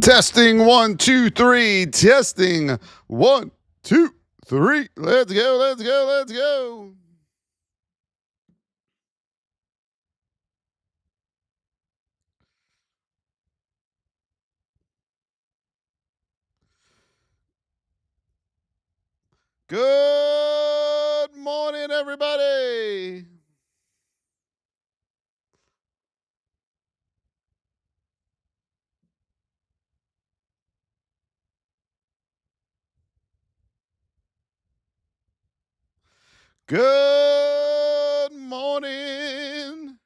Testing 1, 2, 3. Testing 1, 2, 3. Let's go, let's go, let's go. Good morning, everybody. Good morning.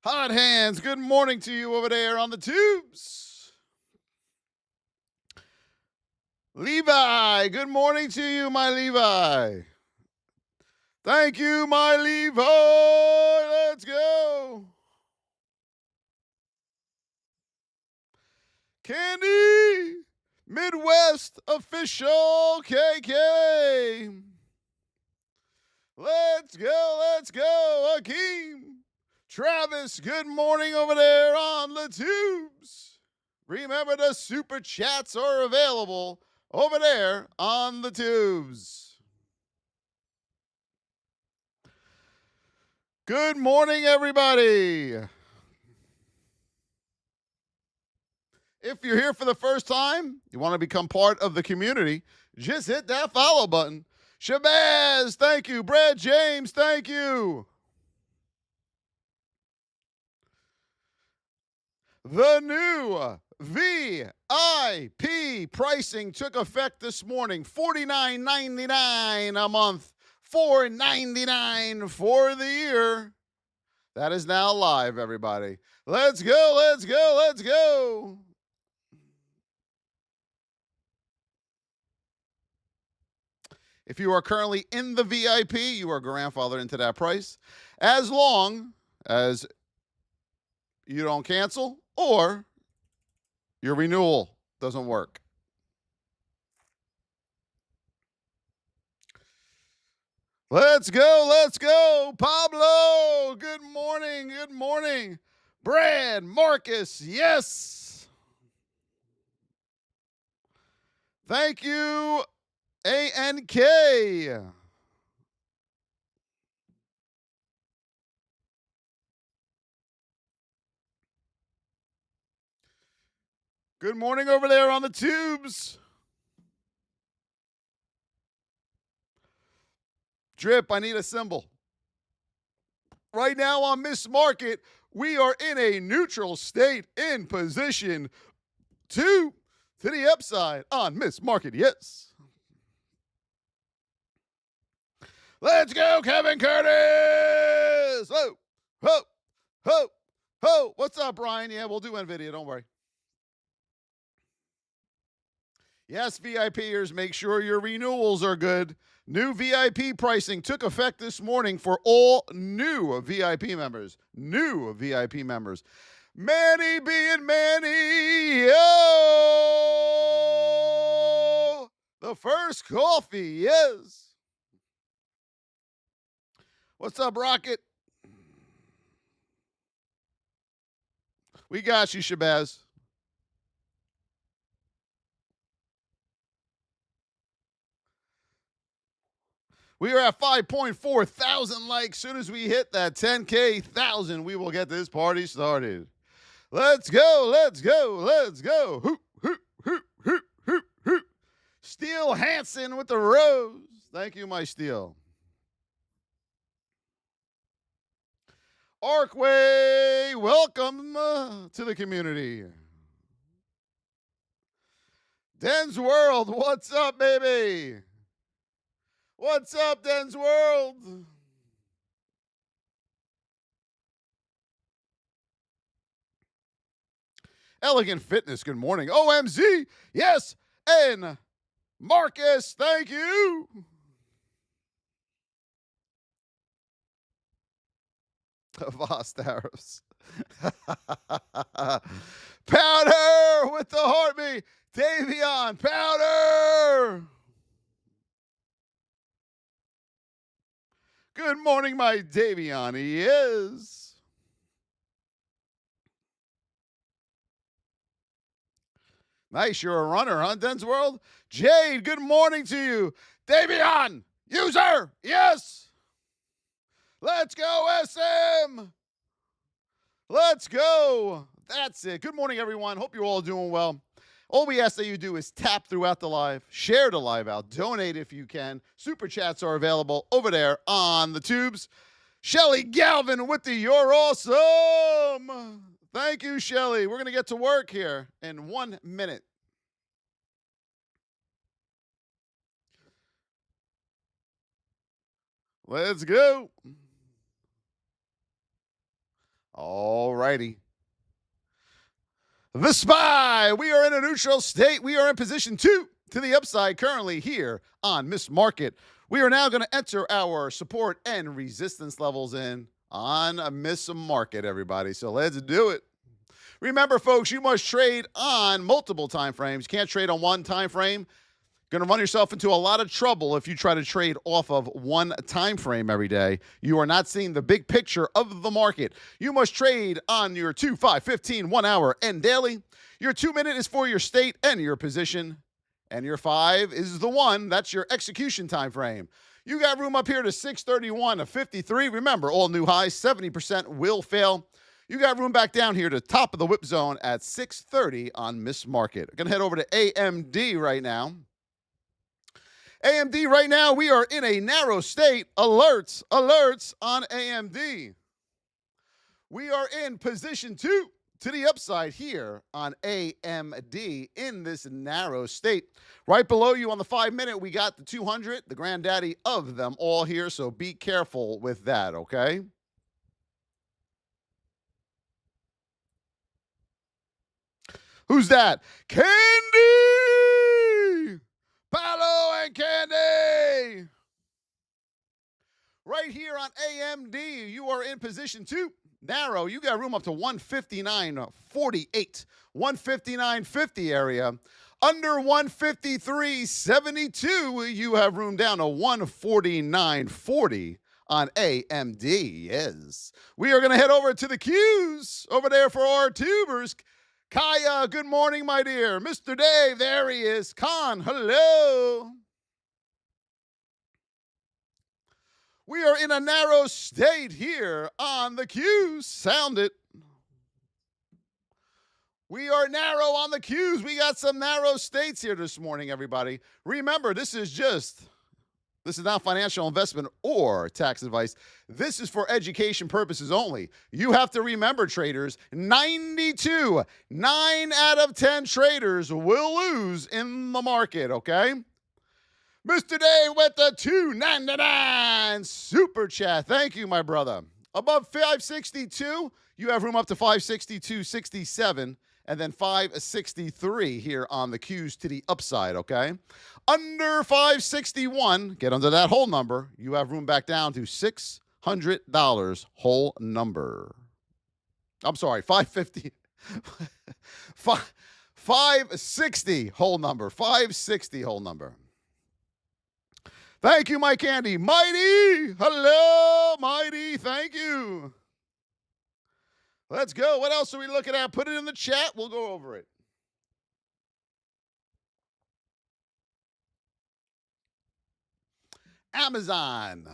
Hot hands, good morning to you over there on the tubes. Levi, good morning to you, my Levi. Thank you, my Levi. Let's go. Candy, Midwest official KK. Let's go, Akeem. Travis, good morning over there on the tubes. Remember, the super chats are available over there on the tubes. Good morning, everybody. If you're here for the first time, you want to become part of the community, just hit that follow button. Shabazz, thank you. Brad James, thank you. The new VIP pricing took effect this morning. $49.99 a month, $4.99 for the year. That is now live, everybody. Let's go, let's go, let's go. If you are currently in the VIP, you are grandfathered into that price as long as you don't cancel or your renewal doesn't work. Let's go. Pablo, good morning, good morning. Brad, Marcus, yes. Thank you, ANK. Good morning over there on the tubes. Drip, I need a symbol. Right now on Miss Market, we are in a neutral state in position 2 to the upside on Miss Market, yes. Let's go, Kevin Curtis. Ho, ho, ho, ho. What's up, Brian? Yeah, we'll do Nvidia. Don't worry. Yes, VIPers, make sure your renewals are good. New VIP pricing took effect this morning for all new VIP members. New VIP members. Manny being Manny. Yo! The first coffee, yes. What's up, Rocket? We got you, Shabazz. We are at 5.4 thousand likes. Soon as we hit that 10K thousand, we will get this party started. Let's go, let's go, let's go. Hoop, hoop, hoop, hoop, hoop, hoop. Steel Hansen with the rose. Thank you, my Steel. Arkway, welcome to the community. Den's World, what's up, baby? What's up, Den's World? Elegant Fitness, good morning. OMZ, yes, and Marcus, thank you. Voss tariffs. Powder with the heartbeat. Davion, Powder. Good morning, my Davion. He is. Nice, you're a runner, huh, Den's World? Jade, good morning to you. Davion, user, yes. Let's go, SM. Let's go. That's it. Good morning, everyone. Hope you're all doing well. All we ask that you do is tap throughout the live, share the live out, donate if you can. Super chats are available over there on the tubes. Shelly Galvin with the You're Awesome. Thank you, Shelly. We're going to get to work here in 1 minute. Let's go. All righty. The SPY. We are in a neutral state. We are in position 2 to the upside currently here on Miss Market. We are now going to enter our support and resistance levels in on a Miss Market, everybody. So let's do it. Remember, folks, you must trade on multiple time frames. You can't trade on one time frame. Going to run yourself into a lot of trouble if you try to trade off of one time frame every day. You are not seeing the big picture of the market. You must trade on your 2, 5, 15, 1 hour, and daily. Your 2 minute is for your state and your position. And your 5 is the 1. That's your execution time frame. You got room up here to 631 to 53. Remember, all new highs, 70% will fail. You got room back down here to top of the whip zone at 630 on Miss Market. We're going to head over to AMD right now. AMD right now, we are in a narrow state. Alerts, alerts on AMD. We are in position 2 to the upside here on AMD in this narrow state. Right below you on the 5 minute, we got the 200, the granddaddy of them all here, so be careful with that, okay? Who's that? Candy! Paolo and Candy! Right here on AMD, you are in position 2. Narrow, you got room up to 159.48, 159.50 area. Under 153.72, you have room down to 149.40 on AMD. Yes. We are going to head over to the Qs over there for our tubers. Kaya, good morning, my dear. Mr. Dave, there he is. Khan, hello. We are in a narrow state here on the Qs. Sound it. We are narrow on the Qs. We got some narrow states here this morning, everybody. Remember, this is not financial investment or tax advice. This is for education purposes only. You have to remember, traders, 9 out of 10 traders will lose in the market, okay? Mr. Day with the $2.99 super chat. Thank you, my brother. Above 562, you have room up to 562.67. And then 563 here on the Qs to the upside, okay? Under 561, get under that whole number. You have room back down to $600 whole number. I'm sorry, 550. 560 whole number. 560 whole number. Thank you, my candy. Mighty. Hello, Mighty. Thank you. Let's go. What else are we looking at? Put it in the chat. We'll go over it. Amazon.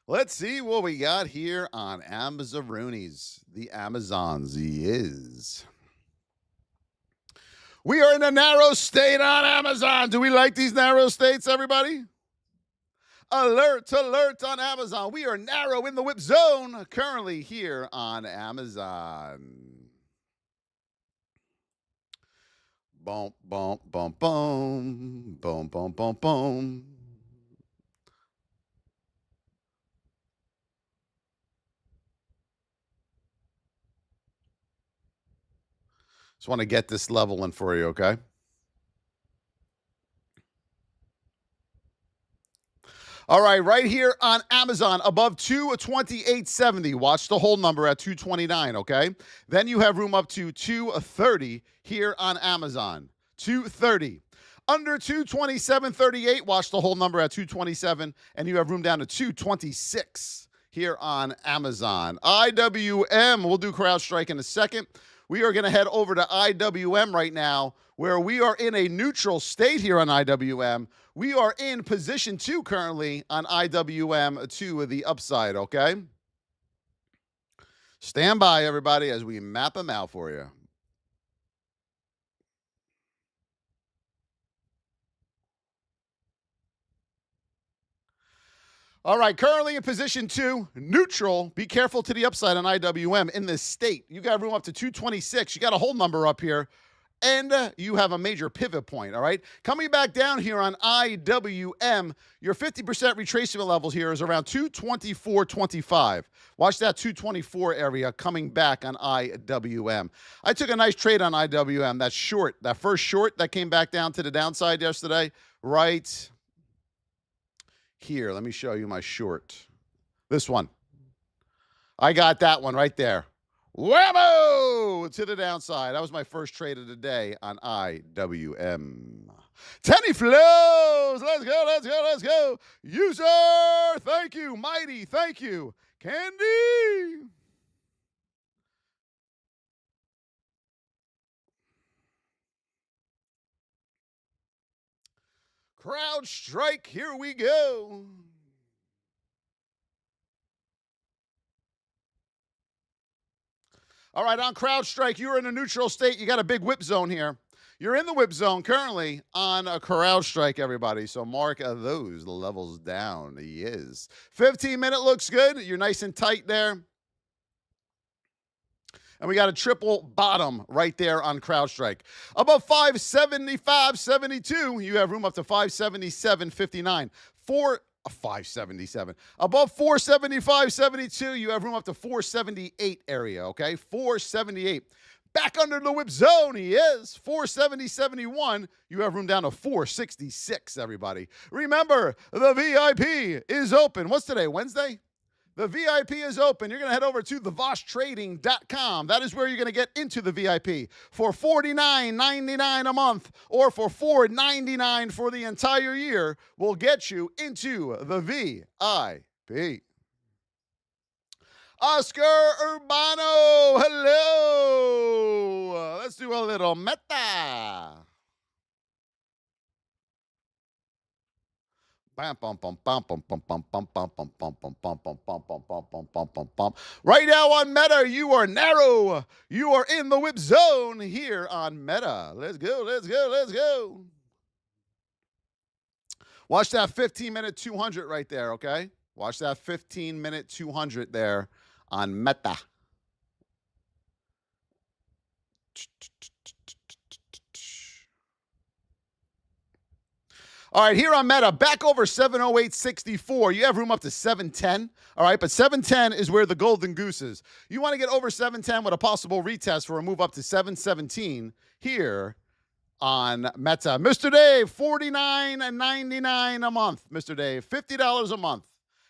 Let's see what we got here on Amazoonies. The Amazons. Yes. We are in a narrow state on Amazon. Do we like these narrow states, everybody? Alert, alert on Amazon. We are narrow in the whip zone currently here on Amazon. Boom, boom, boom, boom. Boom, boom, boom, boom. Just want to get this level in for you, okay? All right here on Amazon, above 228.70. Watch the whole number at 229, okay? Then you have room up to 230 here on Amazon. 230. Under 227.38, watch the whole number at 227, and you have room down to 226 here on Amazon. IWM, we'll do CrowdStrike in a second. We are going to head over to IWM right now, where we are in a neutral state here on IWM. We are in position 2 currently on IWM to the upside, okay? Stand by, everybody, as we map them out for you. All right, currently in position 2, neutral. Be careful to the upside on IWM in this state. You got room up to 226. You got a whole number up here, and you have a major pivot point, all right? Coming back down here on IWM, your 50% retracement levels here is around 224.25. Watch that 224 area coming back on IWM. I took a nice trade on IWM. That short, that first short that came back down to the downside yesterday, right here. Let me show you my short. This one. I got that one right there. Whammo! To the downside. That was my first trade of the day on IWM. Tenny flows. Let's go, let's go, let's go. User, thank you. Mighty, thank you. Candy. CrowdStrike, here we go. All right, on CrowdStrike, you're in a neutral state. You got a big whip zone here. You're in the whip zone currently on a CrowdStrike, everybody. So mark those levels down. Yes. 15-minute looks good. You're nice and tight there. And we got a triple bottom right there on CrowdStrike. Above 575.72, you have room up to 577.59. 577. Above 475.72, you have room up to 478 area, okay? 478. Back under the whip zone, he is. 470.71. You have room down to 466, everybody. Remember, the VIP is open. What's today, Wednesday? The VIP is open. You're going to head over to thevosstrading.com. That is where you're going to get into the VIP for $49.99 a month, or for $4.99 for the entire year. Will get you into the VIP. Oscar Urbano, hello. Let's do a little meta. Right now on Meta, you are narrow. You are in the whip zone here on Meta. Let's go, let's go, let's go. Watch that 15-minute 200 right there, okay? Watch that 15-minute 200 there on Meta. All right, here on Meta, back over 708.64. You have room up to 710. All right, but 710 is where the golden goose is. You want to get over 710 with a possible retest for a move up to 717 here on Meta. Mr. Dave, $49.99 a month. Mr. Dave, $50 a month.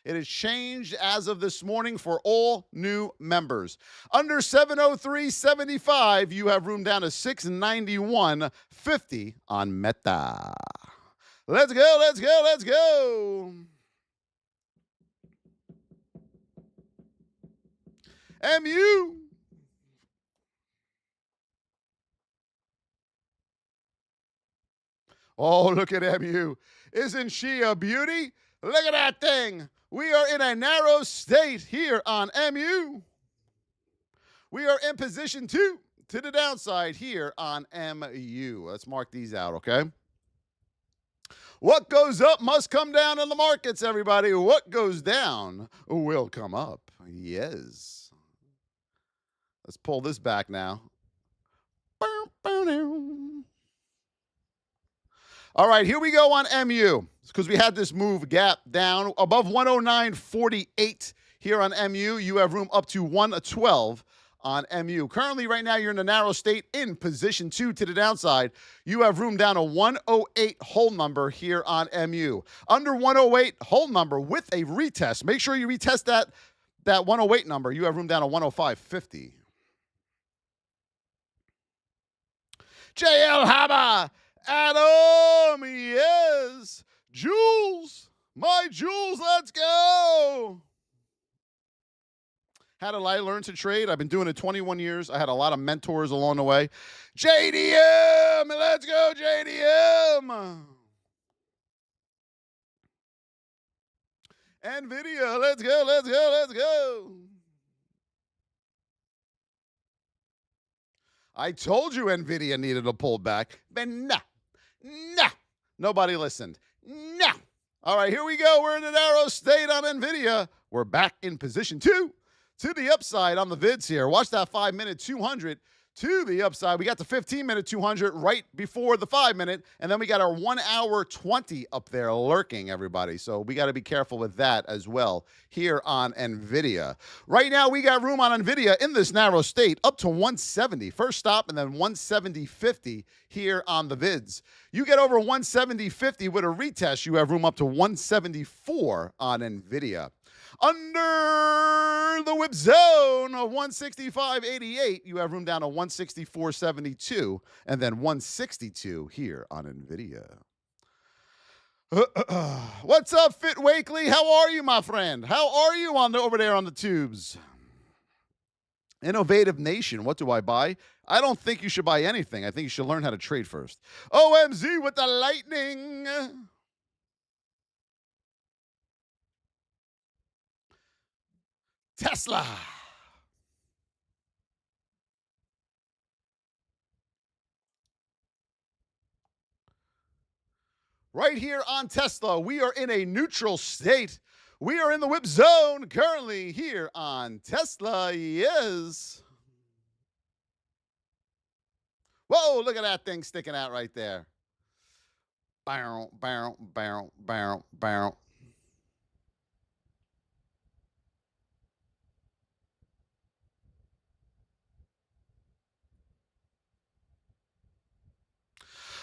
It has changed as of this morning for all new members. Under 703.75, you have room down to 691.50 on Meta. Let's go, let's go, let's go. MU. Oh, look at MU. Isn't she a beauty? Look at that thing. We are in a narrow state here on MU. We are in position 2 to the downside here on MU. Let's mark these out, okay? What goes up must come down in the markets, everybody. What goes down will come up. Yes. Let's pull this back now. All right, here we go on MU. Because we had this move gap down above 109.48 here on MU. You have room up to 112 on MU. Currently, right now, you're in a narrow state in position 2 to the downside. You have room down to 108 whole number here on MU. Under 108 whole number with a retest. Make sure you retest that 108 number. You have room down to 105.50. JL Haba, Adam, yes. Jules, my Jules, let's go. How did I learn to trade? I've been doing it 21 years. I had a lot of mentors along the way. JDM, let's go, JDM. Nvidia, let's go, let's go, let's go. I told you Nvidia needed a pullback, but nah. Nobody listened. Nah. All right, here we go. We're in an arrow state on Nvidia. We're back in position 2 to the upside on the vids here. Watch that 5-minute 200 to the upside. We got the 15-minute 200 right before the 5-minute, and then we got our 1 hour 20 up there lurking, everybody. So we got to be careful with that as well here on Nvidia. Right now, we got room on Nvidia in this narrow state up to 170. First stop, and then 170.50 here on the vids. You get over 170.50 with a retest, you have room up to 174 on Nvidia. Under the whip zone of 165.88, you have room down to 164.72 and then 162 here on Nvidia. What's up, Fit Wakely? How are you, my friend? How are you over there on the tubes? Innovative Nation, what do I buy? I don't think you should buy anything. I think you should learn how to trade first. OMZ with the lightning. Tesla. Right here on Tesla, we are in a neutral state. We are in the whip zone currently here on Tesla. Yes. Whoa, look at that thing sticking out right there. Bow, bow, bow, bow, bow.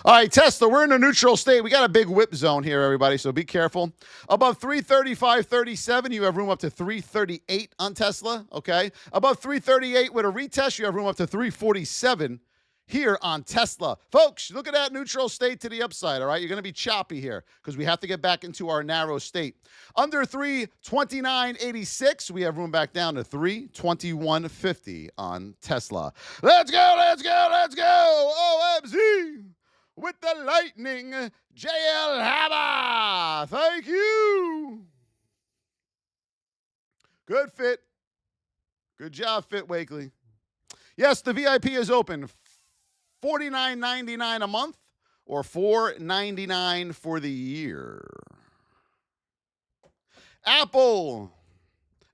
All right, Tesla, we're in a neutral state. We got a big whip zone here, everybody, so be careful. Above 335.37, you have room up to 338 on Tesla, okay? Above 338 with a retest, you have room up to 347 here on Tesla. Folks, look at that neutral state to the upside, all right? You're going to be choppy here because we have to get back into our narrow state. Under 329.86, we have room back down to 321.50 on Tesla. Let's go, let's go, let's go! OMZ! With the lightning, JL Hammer. Thank you. Good Fit. Good job, Fit Wakely. Yes, the VIP is open. $49.99 a month or $4.99 for the year. Apple.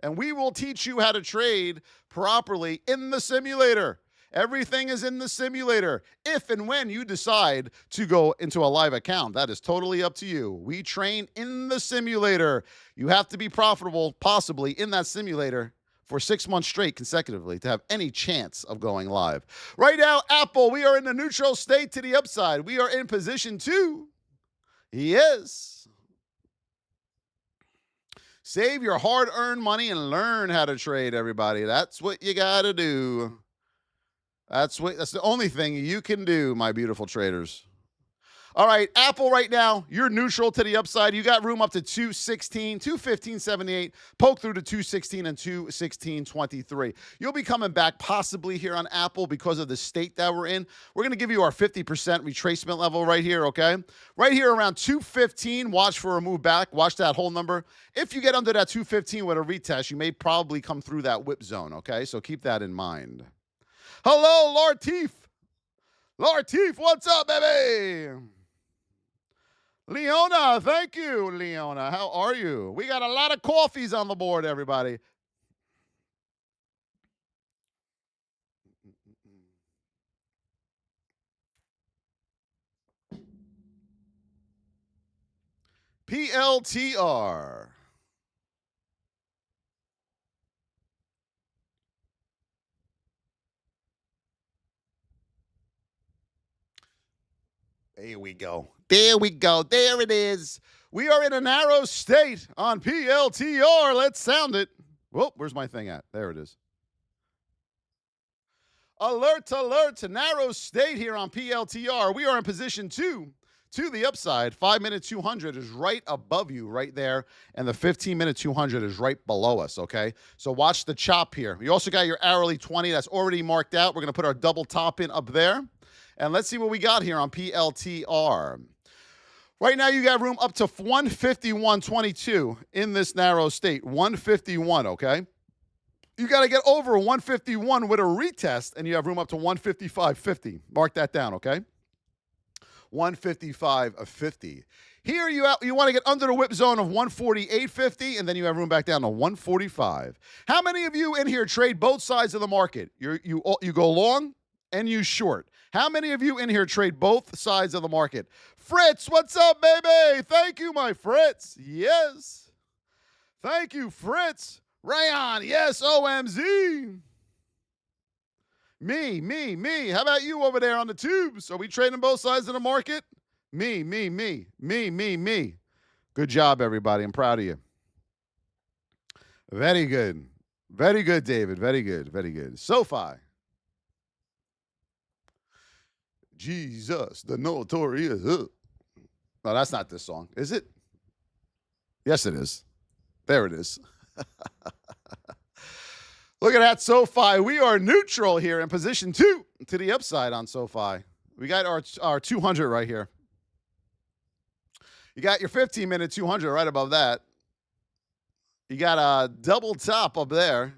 And we will teach you how to trade properly in the simulator. Everything is in the simulator. If and when you decide to go into a live account, that is totally up to you. We train in the simulator. You have to be profitable, possibly, in that simulator for 6 months straight consecutively to have any chance of going live. Right now, Apple, we are in the neutral state to the upside. We are in position 2. Yes. Save your hard-earned money and learn how to trade, everybody. That's what you got to do. That's the only thing you can do, my beautiful traders. All right, Apple right now, you're neutral to the upside. You got room up to 216, 215.78, poke through to 216 and 216.23. You'll be coming back possibly here on Apple because of the state that we're in. We're going to give you our 50% retracement level right here, okay? Right here around 215, watch for a move back. Watch that whole number. If you get under that 215 with a retest, you may probably come through that whip zone, okay? So keep that in mind. Hello, Lartief. Lartief, what's up, baby? Leona, thank you, Leona. How are you? We got a lot of coffees on the board, everybody. PLTR. There we go. There we go. There it is. We are in a narrow state on PLTR. Let's sound it. Whoa, where's my thing at? There it is. Alert, alert. Narrow state here on PLTR. We are in position 2 to the upside. 5-minute 200 is right above you right there, and the 15-minute 200 is right below us, okay? So watch the chop here. You also got your hourly 20 that's already marked out. We're going to put our double top in up there, and let's see what we got here on PLTR. Right now, you got room up to 151.22 in this narrow state. 151, okay? You got to get over 151 with a retest, and you have room up to 155.50. Mark that down, okay? 155.50. Here you want to get under the whip zone of 148.50, and then you have room back down to 145. How many of you in here trade both sides of the market? You go long and you short. How many of you in here trade both sides of the market? Fritz, what's up, baby? Thank you, my Fritz. Yes. Thank you, Fritz. Rayon, yes, OMZ. Me. How about you over there on the tubes? Are we trading both sides of the market? Me. Good job, everybody. I'm proud of you. Very good. Very good, David. Very good. SoFi. Jesus, the notorious. No, that's not this song. Is it? Yes, it is. There it is. Look at that, SoFi. We are neutral here in position 2 to the upside on SoFi. We got our 200 right here. You got your 15-minute 200 right above that. You got a double top up there.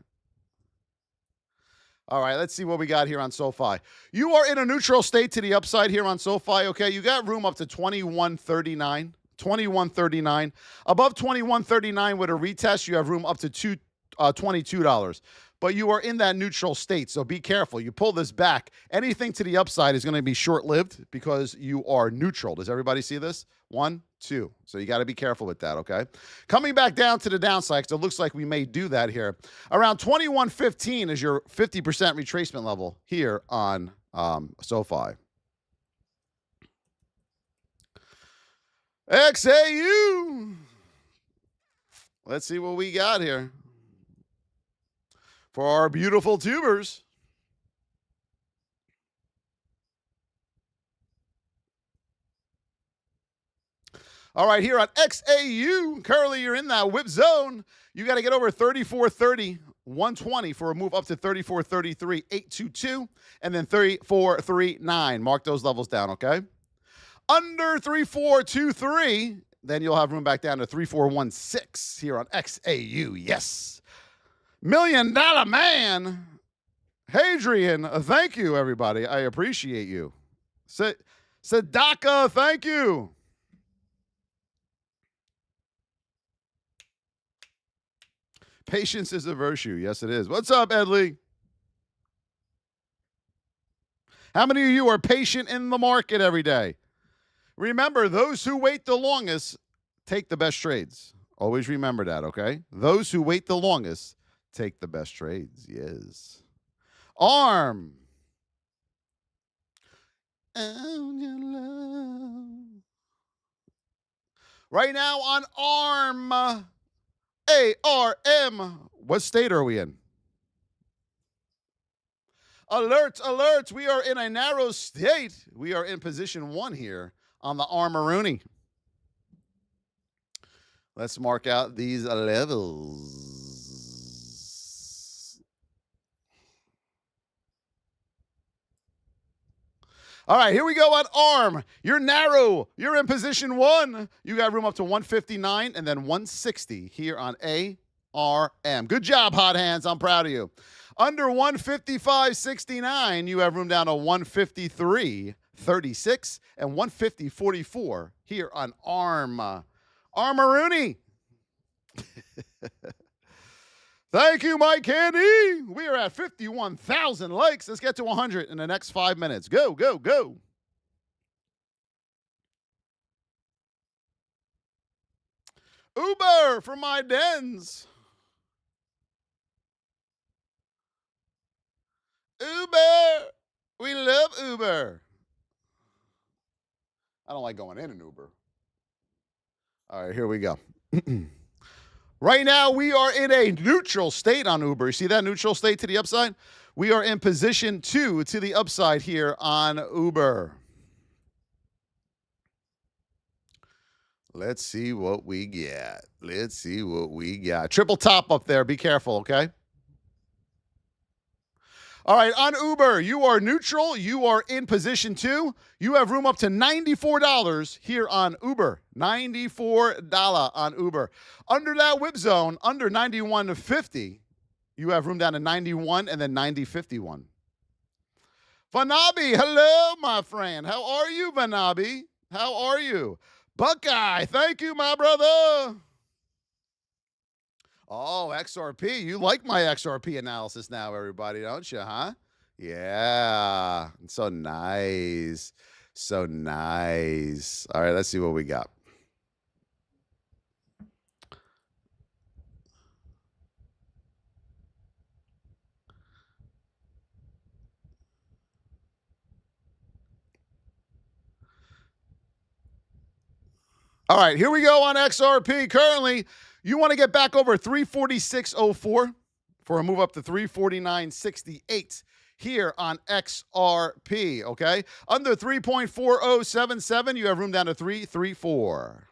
All right, let's see what we got here on SoFi. You are in a neutral state to the upside here on SoFi, okay? You got room up to 21.39. 21.39. Above 21.39 with a retest, you have room up to $22. But you are in that neutral state, so be careful. You pull this back. Anything to the upside is going to be short-lived because you are neutral. Does everybody see this? 1, 2. So you got to be careful with that, okay? Coming back down to the downside, because it looks like we may do that here. Around 21.15 is your 50% retracement level here on SoFi. XAU. Let's see what we got here for our beautiful tubers. All right, here on XAU, currently you're in that whip zone. You got to get over 34.30, 120 for a move up to 34.33, 822, and then 34.39. Mark those levels down, okay? Under 3423, then you'll have room back down to 3416 here on XAU. Yes. $1 Million Man. Hadrian, thank you, everybody. I appreciate you. Sadaka, thank you. Patience is a virtue. Yes, it is. What's up, Edley? How many of you are patient in the market every day? Remember, those who wait the longest take the best trades. Always remember that, okay? Those who wait the longest take the best trades. Yes. ARM. Right now on ARM. ARM. What state are we in? Alert, alert. We are in a narrow state. We are in position 1 here on the Arm-a-Rooney. Let's mark out these levels. All right, here we go on ARM. You're narrow. You're in position 1. You got room up to 159 and then 160 here on ARM. Good job, hot hands. I'm proud of you. Under 155.69, you have room down to 153.36 and 150.44 here on ARM. Arm-a-Rooney. Thank you, Mike Candy. We are at 51,000 likes. Let's get to 100 in the next 5 minutes. Go, go, go. Uber for my dens. Uber. We love Uber. I don't like going in an Uber. All right, here we go. Right now, we are in a neutral state on Uber. You see that neutral state to the upside? We are in position 2 to the upside here on Uber. Let's see what we get. Let's see what we got. Triple top up there. Be careful, okay? All right, on Uber, you are neutral. You are in position 2. You have room up to $94 here on Uber. $94 on Uber. Under that whip zone, under 91.50, you have room down to 91 and then 90.51. Vanabi, hello, my friend. How are you, Vanabi? How are you? Buckeye, thank you, my brother. Oh, XRP. You like my XRP analysis now, everybody, don't you, huh? Yeah. So nice. So nice. All right, let's see what we got. All right, here we go on XRP. Currently, you want to get back over 346.04 for a move up to 349.68 here on XRP, okay? Under 3.4077, you have room down to 334.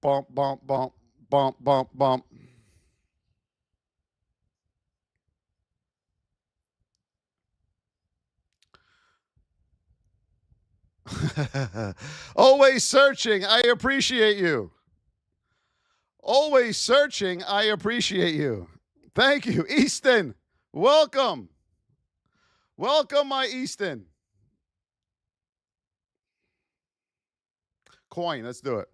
Bump, bump, bump, bump, bump, bump. Always searching. I appreciate you. Always searching. I appreciate you. Thank you, Easton. Welcome. Welcome, my Easton. Coin. Let's do it.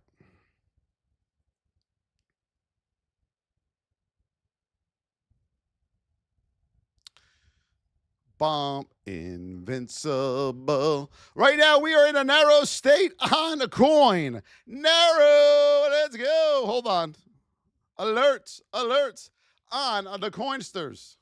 Bomb invincible. Right now, we are in a narrow state on a coin. Narrow. Let's go. Hold on. Alerts. Alerts on the Coinsters.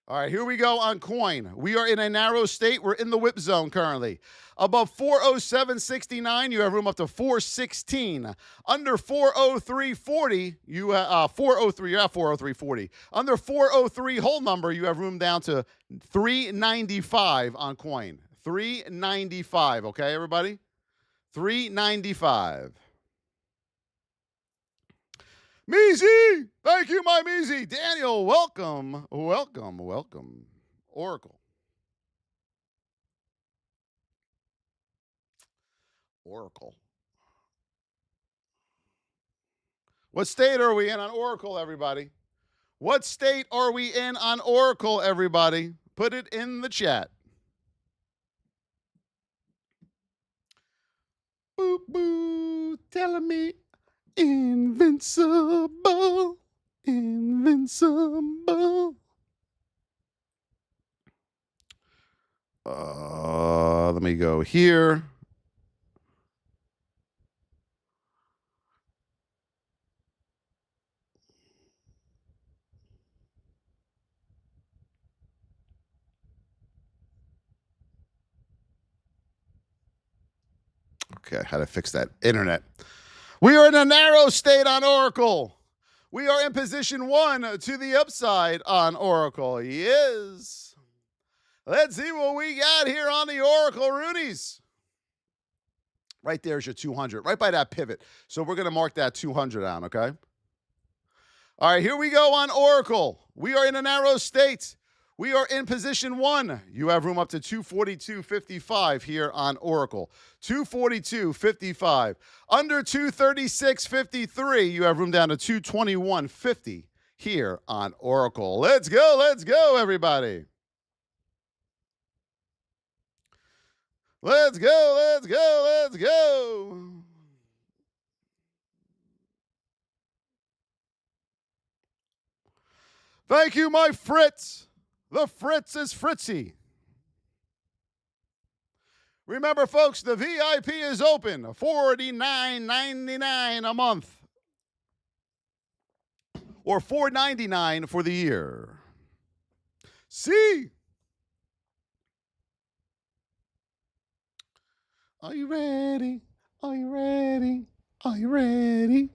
All right, here we go on coin. We are in a narrow state. We're in the whip zone currently. Above 407.69, you have room up to 416. Under 403.40, you have 403. You're at 403.40. Under 403 whole number, you have room down to 395 on coin. 395. Okay, everybody. 395. Meezy, thank you, my Meezy. Daniel, welcome, welcome, welcome. Oracle. Oracle. What state are we in on Oracle, everybody? What state are we in on Oracle, everybody? Put it in the chat. Boo, boo, telling me invincible, invincible. Let me go here. Okay, how to fix that internet. We are in a narrow state on Oracle. We are in position 1 to the upside on Oracle. Yes. Let's see what we got here on the Oracle Roonies. Right there's your 200, right by that pivot. So we're going to mark that 200 down, okay? All right, here we go on Oracle. We are in a narrow state. We are in position 1. You have room up to 242.55 here on Oracle. 242.55. Under 236.53, you have room down to 221.50 here on Oracle. Let's go, everybody. Let's go. Thank you, my Fritz. The Fritz is Fritzy. Remember, folks, the VIP is open. $49.99 a month. Or $4.99 for the year. See? Are you ready? Are you ready? Are you ready?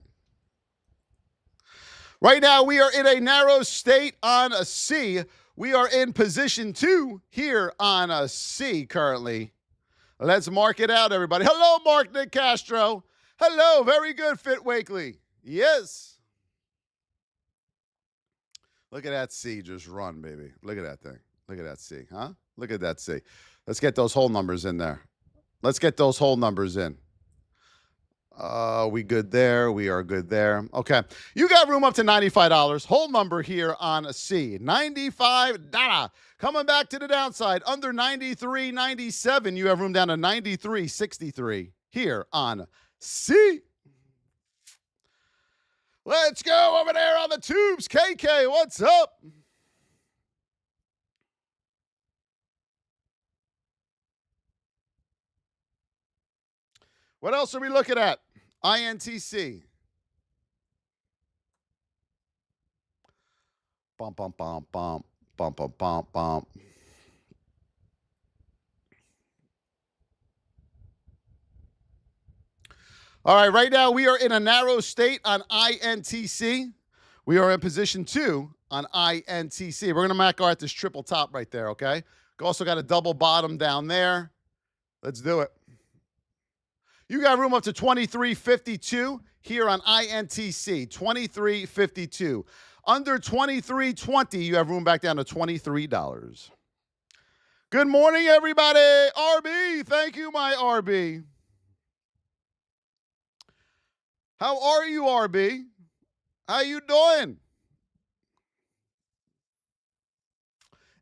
Right now, we are in a narrow state on a C. We are in position 2 here on a C currently. Let's mark it out, everybody. Hello, Mark Nick Castro. Hello, very good, Fit Wakely. Yes. Look at that C just run, baby. Look at that thing. Look at that C, huh? Look at that C. Let's get those whole numbers in there. Let's get those whole numbers in. We good there. We are good there. Okay. You got room up to $95. Whole number here on a C. $95. Coming back to the downside. Under 93.97. You have room down to 93.63 here on C. Let's go over there on the tubes. KK, what's up? What else are we looking at? INTC. Bump, bump, bump, bump, bump, bump, bump, bump. All right now we are in a narrow state on INTC. We are in position 2 on INTC. We're going to mark out this triple top right there, okay? Also got a double bottom down there. Let's do it. You got room up to 23.52 here on INTC, 23.52. Under 23.20, you have room back down to $23. Good morning, everybody. RB, thank you, my RB. How are you, RB? How you doing?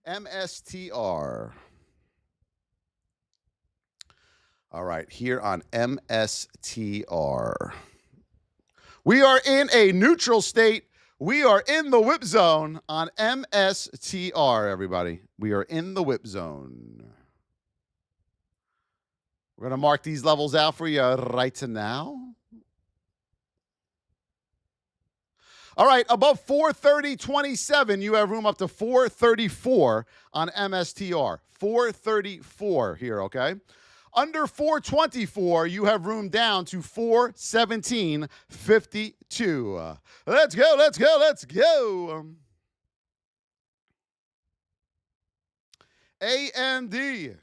MSTR. All right, here on MSTR. We are in a neutral state. We are in the whip zone on MSTR, everybody. We are in the whip zone. We're going to mark these levels out for you right now. All right, above 430.27, you have room up to 434 on MSTR. 434 here, okay? Under 424, you have room down to 417.52. Let's go, let's go, let's go. AMD.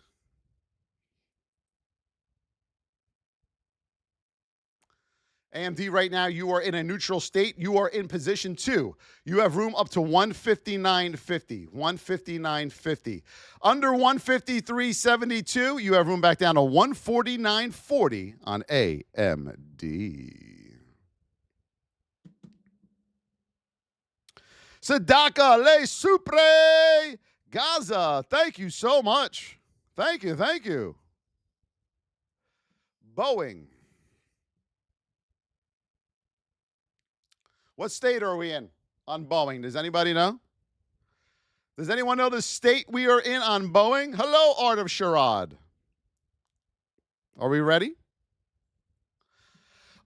AMD right now, you are in a neutral state. You are in position 2. You have room up to 159.50. 159.50. Under 153.72, you have room back down to 149.40 on AMD. Sadaka Le Supre Gaza. Thank you so much. Thank you, thank you. Boeing. What state are we in on Boeing? Does anybody know? Does anyone know the state we are in on Boeing? Hello, Art of Charade. Are we ready?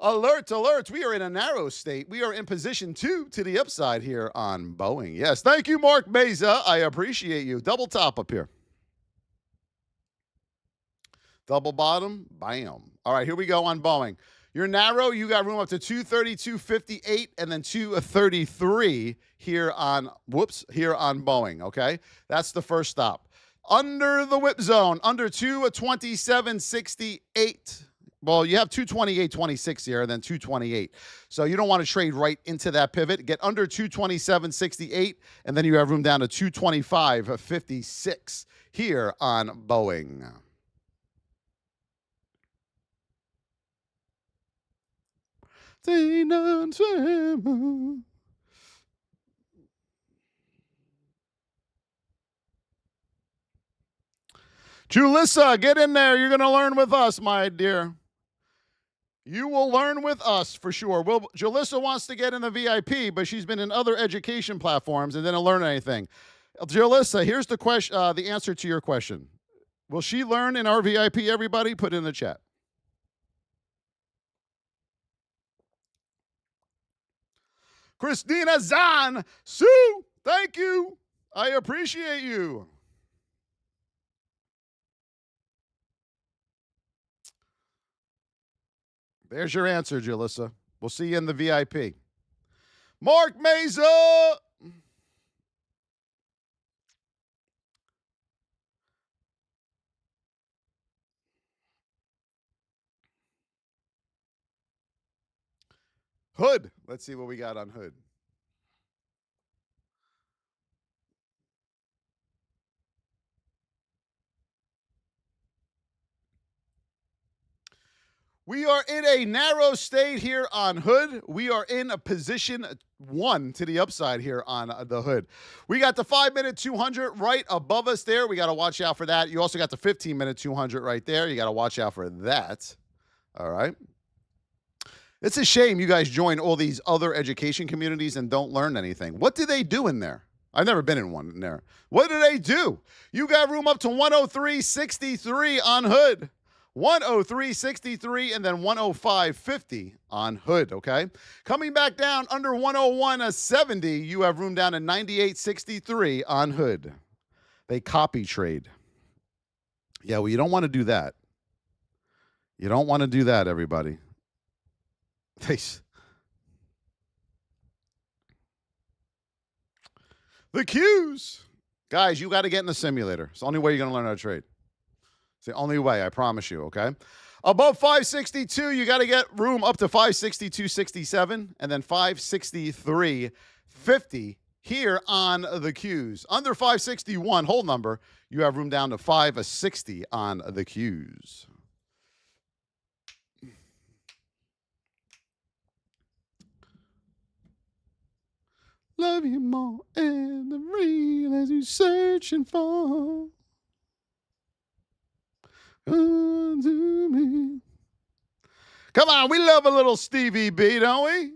Alert, alert. We are in a narrow state. We are in position 2 to the upside here on Boeing. Yes, thank you, Mark Meza. I appreciate you. Double top up here. Double bottom, bam. All right, here we go on Boeing. You're narrow. You got room up to 232.58 and then 233 here on Boeing, okay? That's the first stop. Under the whip zone, under 227.68. Well, you have 228.26 here and then 228. So you don't want to trade right into that pivot. Get under 227.68 and then you have room down to 225.56 here on Boeing. Julissa, get in there. You're going to learn with us, my dear. You will learn with us for sure. Julissa wants to get in the VIP, but she's been in other education platforms and didn't learn anything. Julissa, here's the question. The answer to your question. Will she learn in our VIP, everybody? Put in the chat. Christina Zahn, Sue, thank you. I appreciate you. There's your answer, Julissa. We'll see you in the VIP. Mark Mesa. Hood. Let's see what we got on Hood. We are in a narrow state here on Hood. We are in a position 1 to the upside here on the Hood. We got the 5-minute 200 right above us there. We got to watch out for that. You also got the 15-minute 200 right there. You got to watch out for that. All right. It's a shame you guys join all these other education communities and don't learn anything. What do they do in there? I've never been in one in there. What do they do? You got room up to 103.63 on Hood. 103.63 and then 105.50 on Hood, okay? Coming back down under 101.70, you have room down to 98.63 on Hood. They copy trade. Yeah, well, you don't want to do that. You don't want to do that, everybody. The Qs. Guys, you got to get in the simulator. It's the only way you're going to learn how to trade. It's the only way, I promise you, okay? Above 562, you got to get room up to 562.67 and then 563.50 here on the Qs. Under 561, whole number, you have room down to 560 on the Qs. Love you more and the real as you're searching for. To me. Come on, we love a little Stevie B, don't we?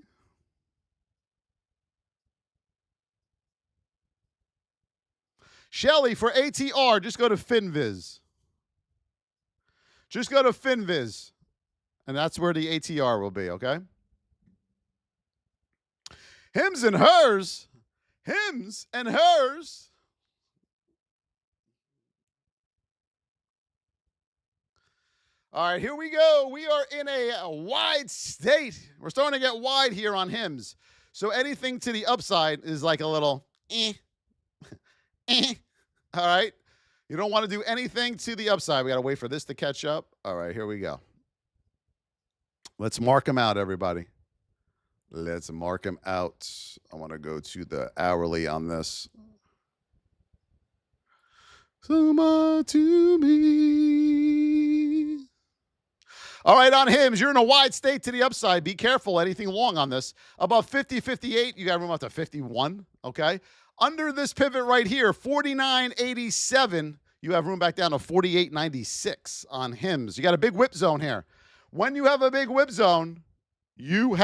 Shelly, for ATR, just go to FinViz. Just go to FinViz. And that's where the ATR will be, okay? Hims and hers. Hims and hers. All right, here we go. We are in a wide state. We're starting to get wide here on Hims. So anything to the upside is like a little All right? You don't want to do anything to the upside. We got to wait for this to catch up. All right, here we go. Let's mark them out, everybody. Let's mark them out. I want to go to the hourly on this. So much to me. All right, on Hims, you're in a wide state to the upside. Be careful, anything long on this. Above 50, 58, you got room up to 51, okay? Under this pivot right here, 49.87, you have room back down to 48.96 on Hims. You got a big whip zone here. When you have a big whip zone, you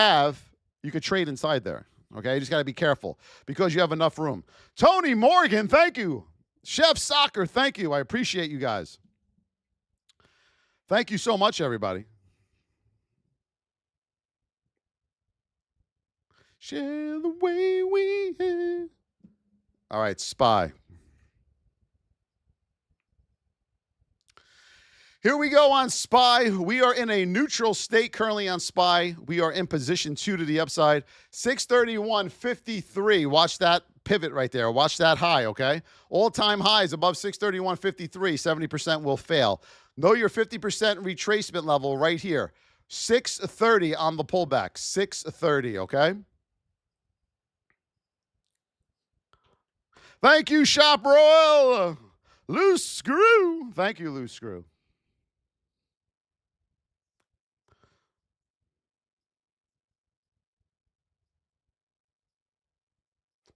could trade inside there, okay? You just got to be careful because you have enough room. Tony Morgan, thank you. Chef Soccer, thank you. I appreciate you guys. Thank you so much, everybody. Share the way we have. All right, SPY. Here we go on SPY. We are in a neutral state currently on SPY. We are in position 2 to the upside. 631.53. Watch that pivot right there. Watch that high, okay? All-time highs above 631.53. 70% will fail. Know your 50% retracement level right here. 630 on the pullback. 630, okay? Thank you, Shop Royal. Loose Screw. Thank you, Loose Screw.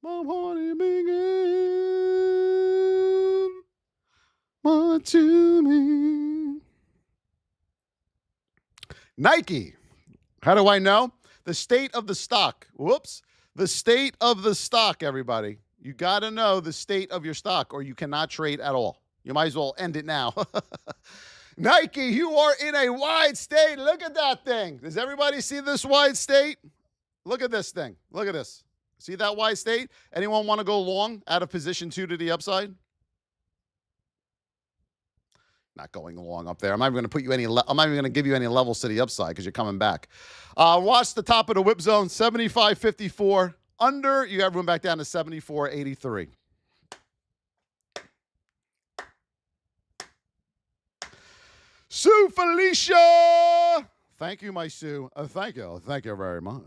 My honey began. What to me? Nike. How do I know? The state of the stock. Whoops. The state of the stock, everybody. You got to know the state of your stock or you cannot trade at all. You might as well end it now. Nike, you are in a wide state. Look at that thing. Does everybody see this wide state? Look at this thing. Look at this. See that wide state? Anyone want to go long out of position 2 to the upside? Not going long up there. I'm not even going to put you any. I'm not even going to give you any levels to the upside because you're coming back. Watch the top of the whip zone, 75.54. Under, you got room back down to 74.83. Sue Felicia. Thank you, my Sue. Thank you. Thank you very much.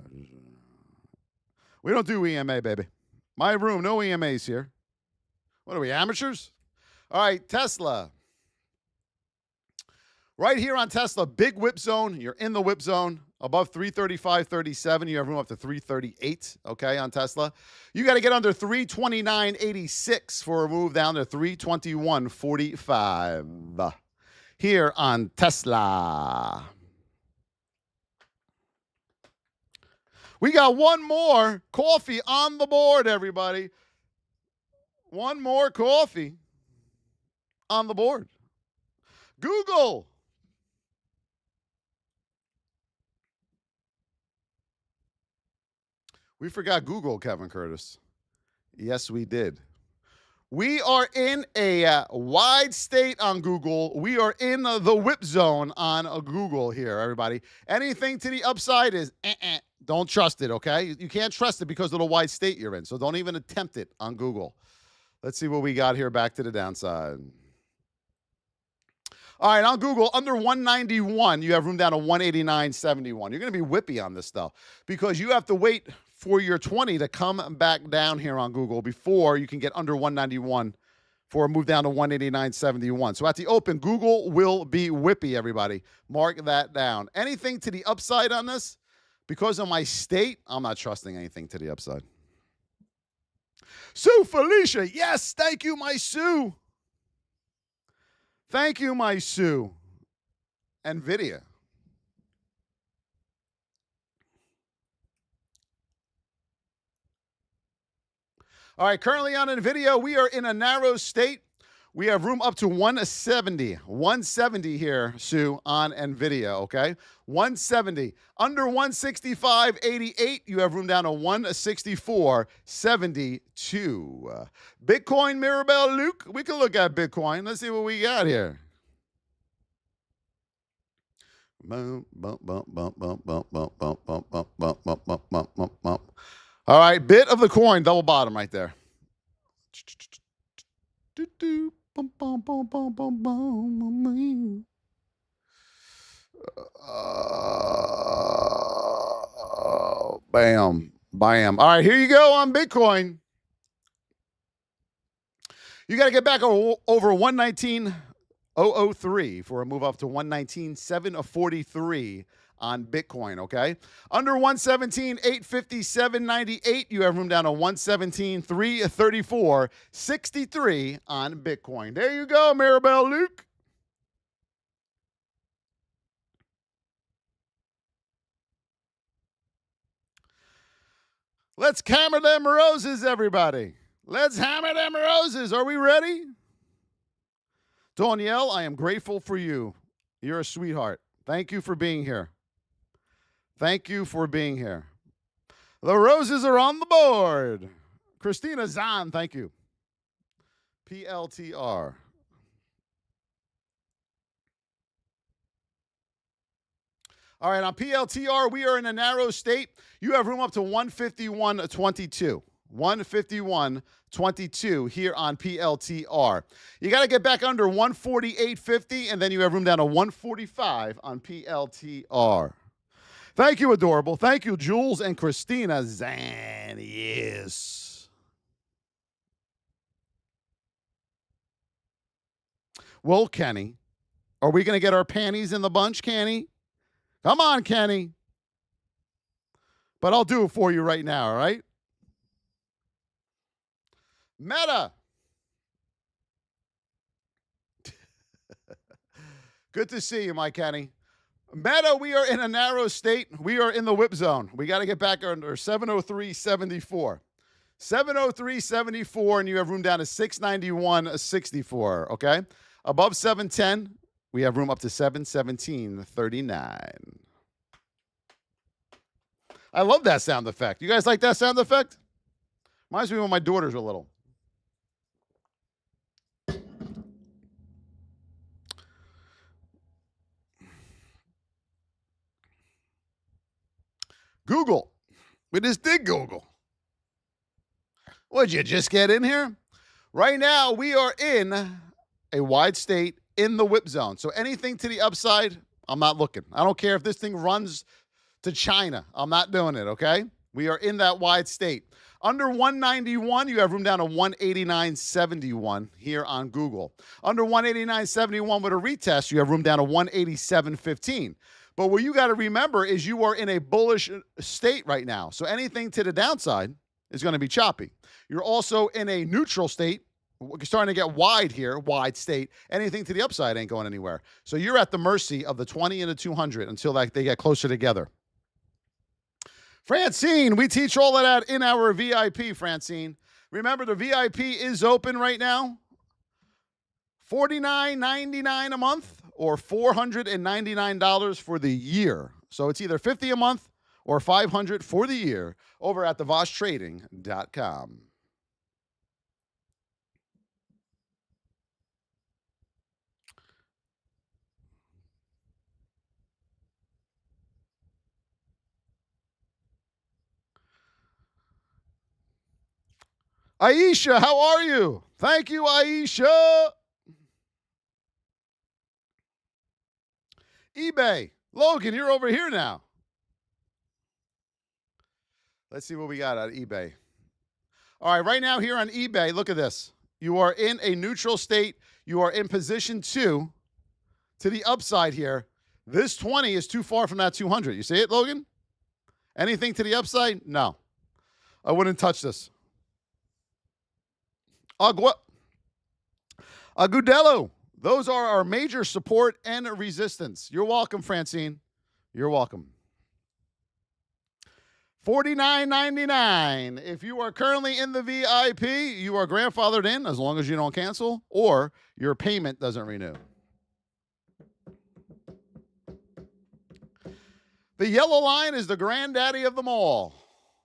We don't do EMA, baby. My room, no EMAs here. What are we, amateurs? All right, Tesla. Right here on Tesla, big whip zone. You're in the whip zone. Above 335.37. You have room up to 338, okay, on Tesla. You got to get under 329.86 for a move down to 321.45 here on Tesla. We got one more coffee on the board, everybody. One more coffee on the board. Google. We forgot Google, Kevin Curtis. Yes, we did. We are in a wide state on Google. We are in the whip zone on Google here, everybody. Anything to the upside is don't trust it, okay? You can't trust it because of the wide state you're in, so don't even attempt it on Google. Let's see what we got here back to the downside. All right, on Google, under 191, you have room down to 189.71. You're going to be whippy on this, though, because you have to wait for your 20 to come back down here on Google before you can get under 191 for a move down to 189.71. So at the open, Google will be whippy, everybody. Mark that down. Anything to the upside on this? Because of my state, I'm not trusting anything to the upside. Sue Felicia, yes, thank you, my Sue. Thank you, my Sue. Nvidia. All right, currently on Nvidia, we are in a narrow state. We have room up to 170. 170 here, Sue, on Nvidia, okay? 170. Under 165.88, you have room down to 164.72. Bitcoin, Mirabelle, Luke, we can look at Bitcoin. Let's see what we got here. All right, bit of the coin, double bottom right there. Bam. Bam. All right, here you go on Bitcoin. You got to get back over 119.003 for a move up to 119.743 on Bitcoin, okay? Under 117.857.98, you have room down to 117.334.63 on Bitcoin. There you go, Maribel Luke. Let's hammer them roses, everybody. Let's hammer them roses. Are we ready? Danielle, I am grateful for you. You're a sweetheart. Thank you for being here. Thank you for being here. The roses are on the board. Christina Zahn, thank you. PLTR. All right, on PLTR, we are in a narrow state. You have room up to 151.22. 151.22 here on PLTR. You got to get back under 148.50, and then you have room down to 145 on PLTR. Thank you, adorable. Thank you, Jules and Christina Zan. Yes. Well, Kenny, are we going to get our panties in the bunch, Kenny? Come on, Kenny. But I'll do it for you right now, all right? Meta. Good to see you, my Kenny. Meta, we are in a narrow state. We are in the whip zone. We got to get back under 703.74. 703.74, and you have room down to 691.64, okay? Above 710, we have room up to 717.39. I love that sound effect. You guys like that sound effect? Reminds me when my daughters were little. Google. We just did Google. Would you just get in here? Right now, we are in a wide state in the whip zone. So anything to the upside, I'm not looking. I don't care if this thing runs to China. I'm not doing it, okay? We are in that wide state. Under 191, you have room down to 189.71 here on Google. Under 189.71 with a retest, you have room down to 187.15. But what you got to remember is you are in a bullish state right now. So anything to the downside is going to be choppy. You're also in a neutral state. We're starting to get wide here, wide state. Anything to the upside ain't going anywhere. So you're at the mercy of the 20 and the 200 until they get closer together. Francine, we teach all of that in our VIP, Francine. Remember, the VIP is open right now. $49.99 a month or $499 for the year. So it's either $50 a month or $500 for the year over at thevosstrading.com. Aisha, how are you? Thank you, Aisha. eBay. Logan, you're over here now. Let's see what we got on eBay. All right, right now here on eBay, look at this. You are in a neutral state. You are in position 2 to the upside here. This 20 is too far from that 200. You see it, Logan? Anything to the upside? No. I wouldn't touch this. Agudelo. Those are our major support and resistance. You're welcome, Francine. You're welcome. $49.99. If you are currently in the VIP, you are grandfathered in as long as you don't cancel or your payment doesn't renew. The yellow line is the granddaddy of them all.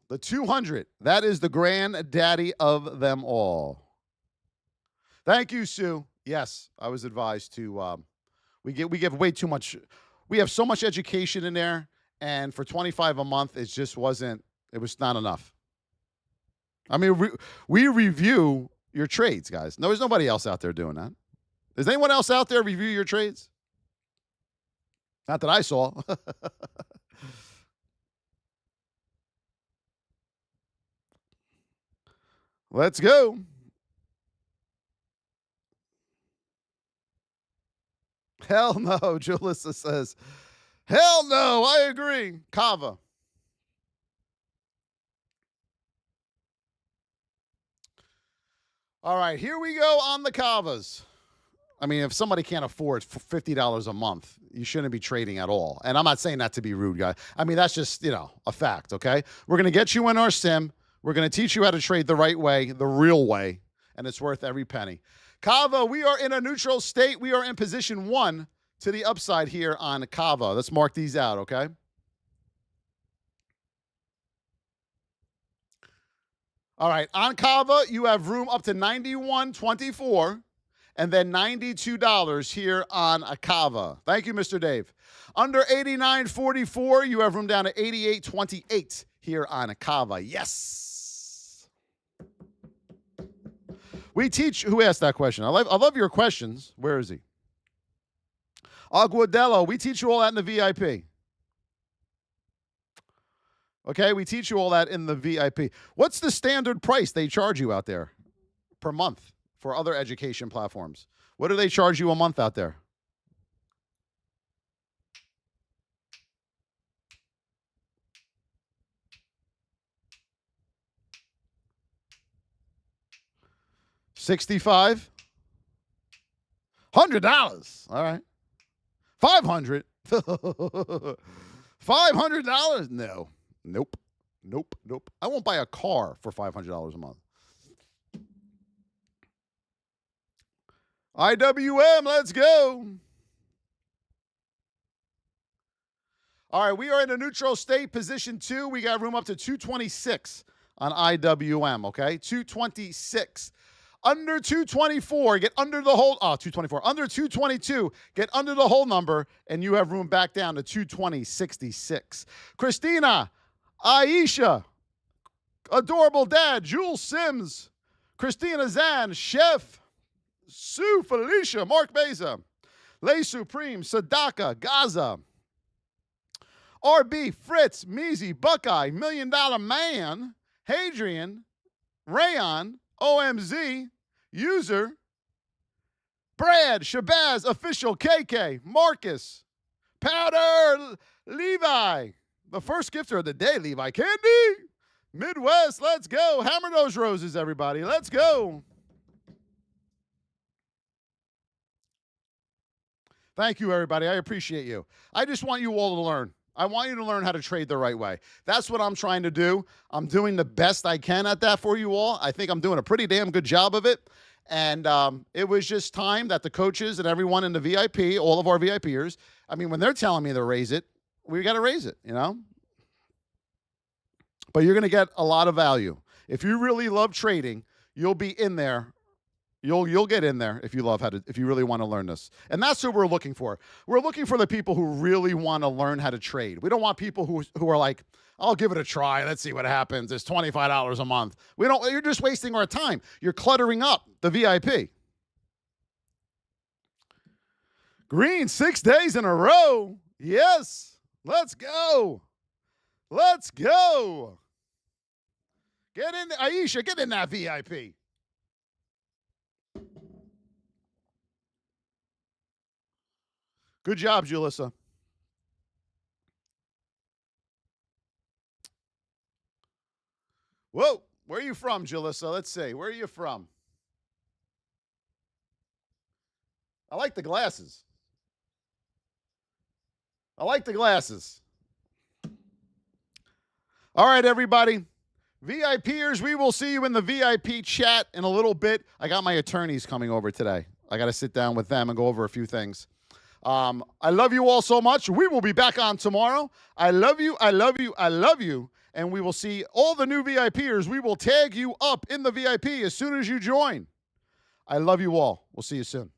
The 200, that is the granddaddy of them all. Thank you, Sue. Yes, I was advised to. We give way too much. We have so much education in there, and for $25 a month, it just wasn't. It was not enough. I mean, we review your trades, guys. No, there's nobody else out there doing that. Does anyone else out there review your trades? Not that I saw. Let's go. Hell no, Julissa says. Hell no, I agree. CAVA. All right, here we go on the CAVAs. I mean, if somebody can't afford $50 a month, you shouldn't be trading at all. And I'm not saying that to be rude, guys. I mean, that's just, a fact, okay? We're going to get you in our sim. We're going to teach you how to trade the right way, the real way, and it's worth every penny. CAVA, we are in a neutral state. We are in position 1 to the upside here on CAVA. Let's mark these out, okay? All right, on CAVA, you have room up to $91.24 and then $92 here on a CAVA. Thank you, Mr. Dave. Under $89.44, you have room down to $88.28 here on a CAVA. Yes. We teach, who asked that question? I love your questions. Where is he? Aguadello, we teach you all that in the VIP. Okay, we teach you all that in the VIP. What's the standard price they charge you out there per month for other education platforms? What do they charge you a month out there? $65? $100. All right. $500. $500? No. Nope. I won't buy a car for $500 a month. IWM, let's go. All right, we are in a neutral state, position 2. We got room up to 226 on IWM, okay? 226. Under 224, get under the whole, 224. Under 222, get under the whole number, and you have room back down to 220.66. Christina, Aisha, Adorable Dad, Jules Sims, Christina Zan, Chef, Sue Felicia, Mark Beza, Lay Supreme, Sadaka, Gaza, RB, Fritz, Measy, Buckeye, $1 Million Man, Hadrian, Rayon, OMZ, User, Brad, Shabazz, Official, KK, Marcus, Powder, Levi, the first gifter of the day, Levi Candy, Midwest, let's go. Hammer those roses, everybody. Let's go. Thank you, everybody. I appreciate you. I just want you all to learn. I want you to learn how to trade the right way. That's what I'm trying to do. I'm doing the best I can at that for you all. I think I'm doing a pretty damn good job of it. And it was just time that the coaches and everyone in the VIP, all of our VIPers, I mean, when they're telling me to raise it, we got to raise it, you know? But you're going to get a lot of value. If you really love trading, you'll be in there. You'll get in there if you really want to learn this. And that's what we're looking for. We're looking for the people who really want to learn how to trade. We don't want people who are like, I'll give it a try. Let's see what happens. It's $25 a month. You're just wasting our time. You're cluttering up the VIP. Green, 6 days in a row. Yes. Let's go. Let's go. Get in, Aisha, get in that VIP. Good job, Julissa. Whoa, where are you from, Julissa? Let's see. Where are you from? I like the glasses. I like the glasses. All right, everybody. VIPers, we will see you in the VIP chat in a little bit. I got my attorneys coming over today. I got to sit down with them and go over a few things. I love you all so much. We will be back on tomorrow. I love you. I love you. I love you. And we will see all the new VIPers. We will tag you up in the VIP as soon as you join. I love you all. We'll see you soon.